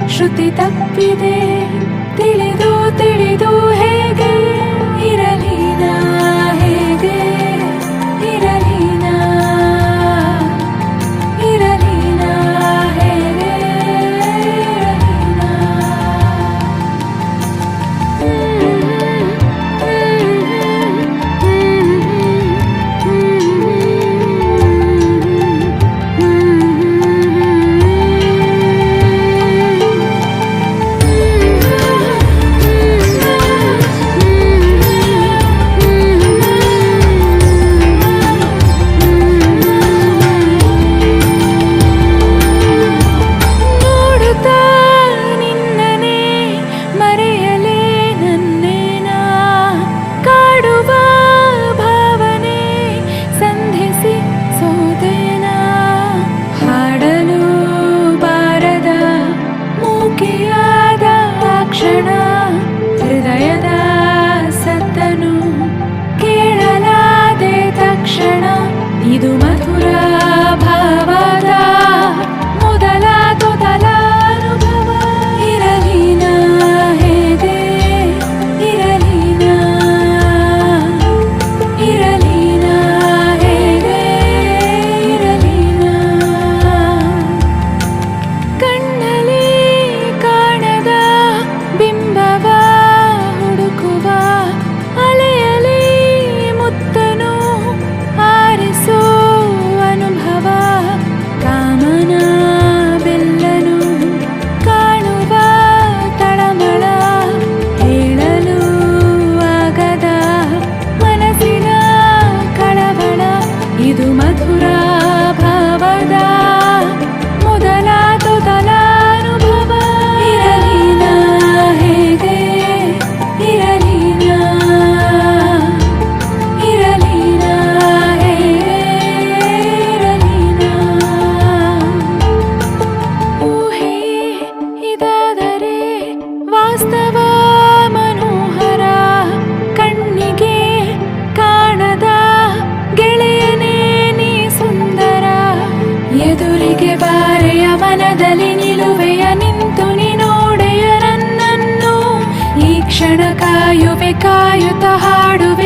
ಶ್ರುತಿ ತಪ್ಪಿದೆ ತಿಳಿದು ತಿಳಿದು ಹೇಗೆ ಇರಲಿನ ಹೇಗೆ ಇರಲಿನ ಇರಲಿನ ಹೇಗೆ ಇರಲಿನ ಹೃದಯದ ಸತ್ತನು ಕೇಳಲಾದೆ ತಕ್ಷಣ ಇದು ಮಧುರ ಭಾವದ ಮೊದಲ ತೊದಲ ಅನುಭವ ಇರಲಿನ ಹೇಗೆ ಇರಲಿನ ಇರಲಿನ ಹೇಗೆ ಇರಲಿನ ಕಣ್ಣಲ್ಲಿ ಕಾಣದ ಬಿಂಬವ ಹುಡುಕುವ ಅಲೆಯಲಿ ಮುತ್ತನು ಆರಿಸೋ ಅನುಭವ ಕಾಮನ ಬೆಲ್ಲನು ಕಾಣುವ ತಳಮಳ ಹೇಳಲು ಆಗದ ಮನಸ್ಸಿನ ಕಳವಳ ಇದು ಮಧುರ ಭಾವದ ಮೊದಲ ತೊದಲ ಅನುಭವ ಇರಲಿನ ಹೇಗೆ ಇರಲಿನ ಇರಲಿನ ಹೇಗೆ ಇರಲಿನ ಊಹೆ ಇದಾದರೆ ವಾಸ್ತವ ಮನೋಹರ ಕಣ್ಣಿಗೆ ಕಾಣದ ಗೆಳೆಯನೇ ನೀ ಸುಂದರ ಎದುರಿಗೆ ಬಾರೆಯ ಮನದಲ್ಲಿ ನಿಲುವೆಯ ನಿಂತು ನೀ ನೋಡೆಯ ನನ್ನನ್ನು ಈ ಕ್ಷಣ ಕಾಯುವೆ ಕಾಯುತ್ತ ಹಾಡುವೆ